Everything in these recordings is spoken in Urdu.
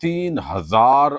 3,000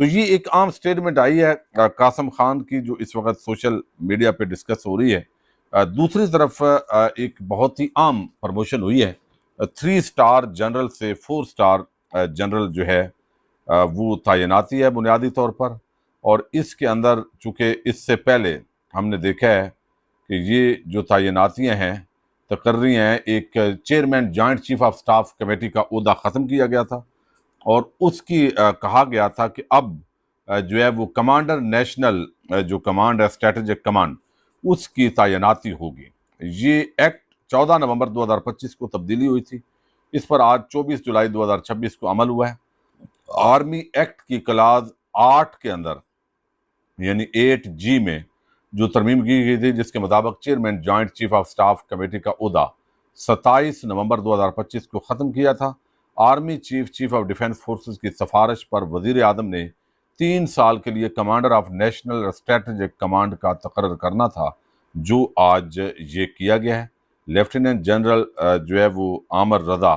تو یہ ایک عام سٹیٹمنٹ آئی ہے قاسم خان کی، جو اس وقت سوشل میڈیا پہ ڈسکس ہو رہی ہے۔ دوسری طرف ایک بہت ہی عام پروموشن ہوئی ہے 3 سٹار جنرل سے 4 سٹار جنرل جو ہے وہ تعیناتی ہے بنیادی طور پر، اور اس کے اندر چونکہ اس سے پہلے ہم نے دیکھا ہے کہ یہ جو تعیناتیاں ہیں تقرری ہیں، ایک chairman joint chief of staff committee کا عہدہ ختم کیا گیا تھا، اور اس کی کہا گیا تھا کہ اب جو ہے وہ کمانڈر نیشنل جو کمانڈ ہے اسٹریٹجک کمانڈ، اس کی تعیناتی ہوگی۔ یہ ایکٹ 14 نومبر 2025 کو تبدیلی ہوئی تھی، اس پر آج 24 جولائی 2026 کو عمل ہوا ہے۔ آرمی ایکٹ کی کلاز 8 کے اندر یعنی 8G میں جو ترمیم کی گئی تھی، جس کے مطابق chairman joint chief of staff committee کا عہدہ 27 نومبر 2025 کو ختم کیا تھا۔ Army chief of defence forces کی سفارش پر وزیر اعظم نے 3 سال کے لیے commander of national strategic command کا تقرر کرنا تھا، جو آج یہ کیا گیا ہے۔ لیفٹیننٹ جنرل جو ہے وہ عامر رضا،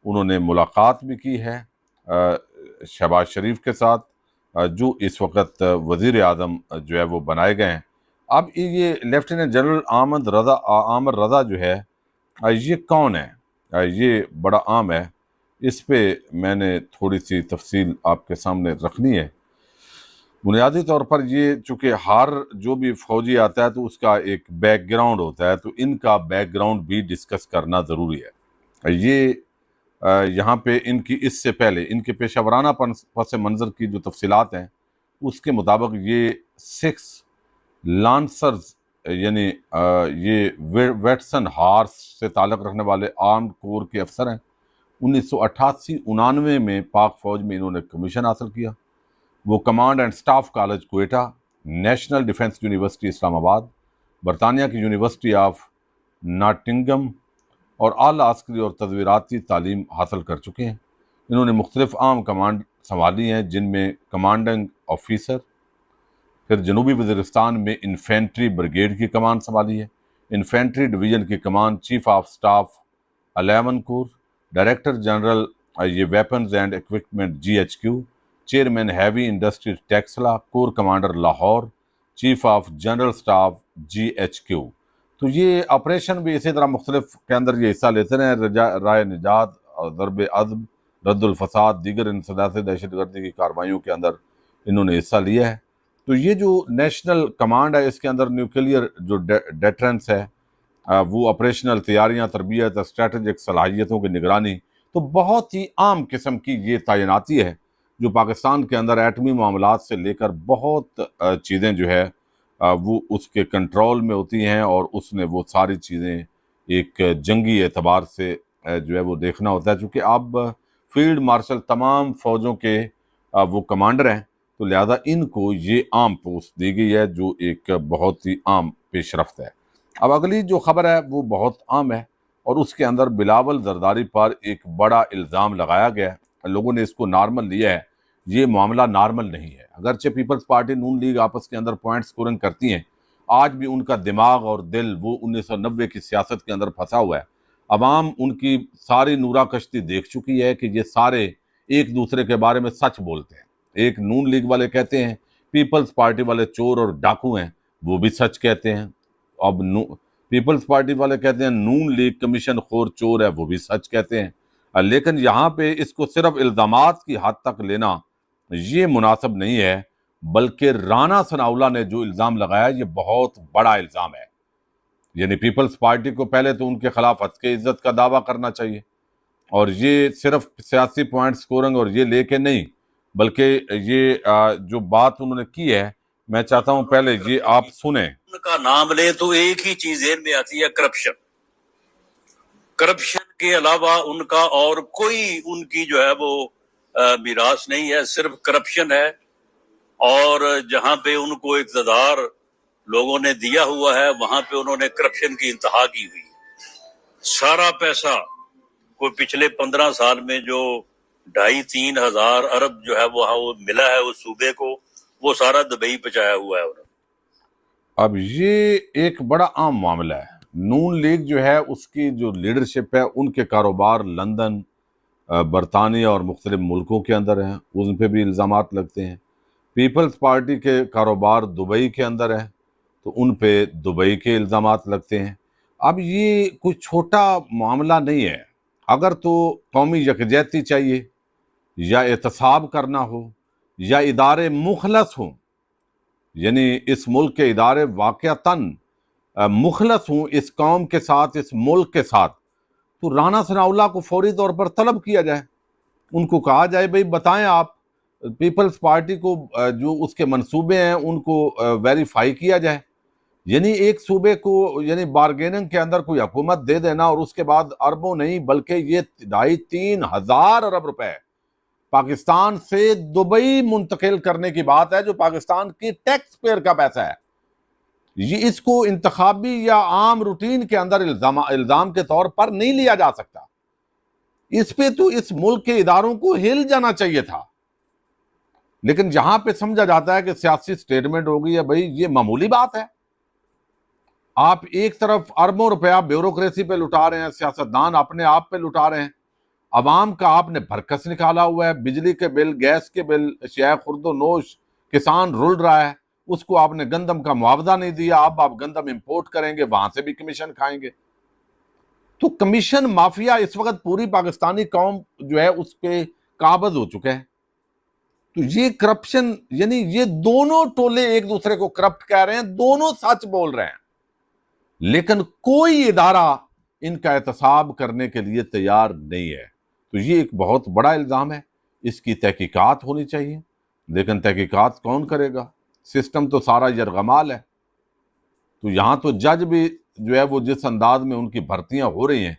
انہوں نے ملاقات بھی کی ہے شہباز شریف کے ساتھ، جو اس وقت وزیر اعظم جو ہے وہ بنائے گئے ہیں۔ اب یہ لیفٹیننٹ جنرل عامر رضا جو ہے یہ کون ہے؟ یہ بڑا عام ہے، اس پہ میں نے تھوڑی سی تفصیل آپ کے سامنے رکھنی ہے۔ بنیادی طور پر یہ چونکہ ہر جو بھی فوجی آتا ہے تو اس کا ایک بیک گراؤنڈ ہوتا ہے، تو ان کا بیک گراؤنڈ بھی ڈسکس کرنا ضروری ہے۔ یہ یہاں پہ ان کی اس سے پہلے ان کے پیشہ ورانہ پس منظر کی جو تفصیلات ہیں، اس کے مطابق یہ 6 لانسرز یعنی یہ ویٹسن ہارس سے تعلق رکھنے والے آرمڈ کور کے افسر ہیں۔ 1988-99 میں پاک فوج میں انہوں نے کمیشن حاصل کیا۔ وہ Command and Staff College Quetta, National Defence University Islamabad, برطانیہ کی یونیورسٹی آف ناٹنگم اور اعلیٰ عسکری اور تدبیراتی تعلیم حاصل کر چکے ہیں۔ انہوں نے مختلف عام کمانڈ سنبھالی ہیں، جن میں کمانڈنگ آفیسر، پھر جنوبی وزیرستان میں انفینٹری بریگیڈ کی کمان سنبھالی ہے، انفینٹری ڈویژن کی کمان chief of staff 11 corps, director general یہ weapons and equipment GHQ، chairman heavy industry Taxila, corps commander Lahore, chief of general staff GHQ۔ تو یہ آپریشن بھی اسی طرح مختلف کے اندر یہ حصہ لیتے رہے، رائے نجات، ضرب عدم، رد الفساد، دیگر انسداد دہشت گردی کی کارروائیوں کے اندر انہوں نے حصہ لیا ہے۔ تو یہ جو نیشنل کمانڈ ہے، اس کے اندر نیوکلیئر جو ڈیٹرنس ہے، وہ آپریشنل تیاریاں، تربیت، اسٹریٹجک صلاحیتوں کی نگرانی، تو بہت ہی عام قسم کی یہ تعیناتی ہے جو پاکستان کے اندر ایٹمی معاملات سے لے کر بہت چیزیں جو ہے وہ اس کے کنٹرول میں ہوتی ہیں، اور اس نے وہ ساری چیزیں ایک جنگی اعتبار سے جو ہے وہ دیکھنا ہوتا ہے۔ چونکہ اب فیلڈ مارشل تمام فوجوں کے وہ کمانڈر ہیں، تو لہذا ان کو یہ عام پوسٹ دی گئی ہے، جو ایک بہت ہی عام پیش رفت ہے۔ اب اگلی جو خبر ہے وہ بہت عام ہے، اور اس کے اندر بلاول زرداری پر ایک بڑا الزام لگایا گیا ہے۔ لوگوں نے اس کو نارمل لیا ہے، یہ معاملہ نارمل نہیں ہے۔ اگرچہ پیپلز پارٹی نون لیگ آپس کے اندر پوائنٹ سکورنگ کرتی ہیں، آج بھی ان کا دماغ اور دل وہ 1990 کی سیاست کے اندر پھنسا ہوا ہے۔ عوام ان کی ساری نورا کشتی دیکھ چکی ہے کہ یہ سارے ایک دوسرے کے بارے میں سچ بولتے ہیں۔ ایک نون لیگ والے کہتے ہیں پیپلز پارٹی والے چور اور ڈاکو ہیں، وہ بھی سچ کہتے ہیں۔ اب پیپلز پارٹی والے کہتے ہیں نون لیگ کمیشن خور چور ہے، وہ بھی سچ کہتے ہیں۔ لیکن یہاں پہ اس کو صرف الزامات کی حد تک لینا یہ مناسب نہیں ہے، بلکہ رانا ثناءاللہ نے جو الزام لگایا یہ بہت بڑا الزام ہے۔ یعنی پیپلز پارٹی کو پہلے تو ان کے خلاف حد کے عزت کا دعویٰ کرنا چاہیے، اور یہ صرف سیاسی پوائنٹ سکورنگ اور یہ لے کے نہیں، بلکہ یہ جو بات انہوں نے کی ہے، میں چاہتا ہوں پہلے یہ آپ سنیں۔ ان کا نام لے تو ایک ہی چیز ذہن میں آتی ہے، کرپشن۔ کرپشن کے علاوہ ان کا اور کوئی ان کی جو ہے وہ میراث نہیں ہے، صرف کرپشن ہے۔ اور جہاں پہ ان کو اقتدار لوگوں نے دیا ہوا ہے، وہاں پہ انہوں نے کرپشن کی انتہا کی ہوئی ہے۔ سارا پیسہ کوئی پچھلے 15 سال میں جو 2.5-3 ہزار ارب جو ہے وہ ملا ہے اس صوبے کو، وہ سارا دبئی پہنچایا ہوا ہے انہوں نے۔ اب یہ ایک بڑا عام معاملہ ہے۔ نون لیگ جو ہے اس کی جو لیڈرشپ ہے، ان کے کاروبار لندن، برطانیہ اور مختلف ملکوں کے اندر ہیں، ان پہ بھی الزامات لگتے ہیں۔ پیپلز پارٹی کے کاروبار دبئی کے اندر ہے تو ان پہ دبئی کے الزامات لگتے ہیں۔ اب یہ کوئی چھوٹا معاملہ نہیں ہے۔ اگر تو قومی یکجہتی چاہیے یا احتساب کرنا ہو یا ادارے مخلص ہوں، یعنی اس ملک کے ادارے واقعتاً مخلص ہوں اس قوم کے ساتھ، اس ملک کے ساتھ، تو رانا ثناءاللہ کو فوری طور پر طلب کیا جائے، ان کو کہا جائے بھئی بتائیں آپ، پیپلز پارٹی کو جو اس کے منصوبے ہیں ان کو ویریفائی کیا جائے۔ یعنی ایک صوبے کو یعنی بارگیننگ کے اندر کوئی حکومت دے دینا اور اس کے بعد اربوں نہیں بلکہ یہ 2,500 ارب روپے پاکستان سے دبئی منتقل کرنے کی بات ہے، جو پاکستان کی ٹیکس پیئر کا پیسہ ہے۔ یہ اس کو انتخابی یا عام روٹین کے اندر الزام کے طور پر نہیں لیا جا سکتا۔ اس پہ تو اس ملک کے اداروں کو ہل جانا چاہیے تھا، لیکن جہاں پہ سمجھا جاتا ہے کہ سیاسی سٹیٹمنٹ ہوگی یا بھئی یہ معمولی بات ہے۔ آپ ایک طرف اربوں روپیہ بیوروکریسی پہ لٹا رہے ہیں، سیاستدان اپنے آپ پہ لٹا رہے ہیں، عوام کا آپ نے بھرکس نکالا ہوا ہے، بجلی کے بل، گیس کے بل، اشیاء خرد و نوش، کسان رل رہا ہے، اس کو آپ نے گندم کا معاوضہ نہیں دیا، اب آپ گندم امپورٹ کریں گے، وہاں سے بھی کمیشن کھائیں گے۔ تو کمیشن مافیا اس وقت پوری پاکستانی قوم جو ہے اس پہ قابض ہو چکا ہے۔ تو یہ کرپشن، یعنی یہ دونوں ٹولے ایک دوسرے کو کرپٹ کہہ رہے ہیں، دونوں سچ بول رہے ہیں، لیکن کوئی ادارہ ان کا احتساب کرنے کے لیے تیار نہیں ہے۔ تو یہ ایک بہت بڑا الزام ہے، اس کی تحقیقات ہونی چاہیے، لیکن تحقیقات کون کرے گا؟ سسٹم تو سارا یرغمال ہے۔ تو یہاں تو جج بھی جو ہے وہ جس انداز میں ان کی بھرتیاں ہو رہی ہیں،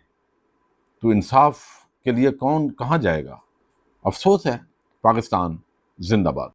تو انصاف کے لیے کون کہاں جائے گا؟ افسوس ہے۔ پاکستان زندہ باد۔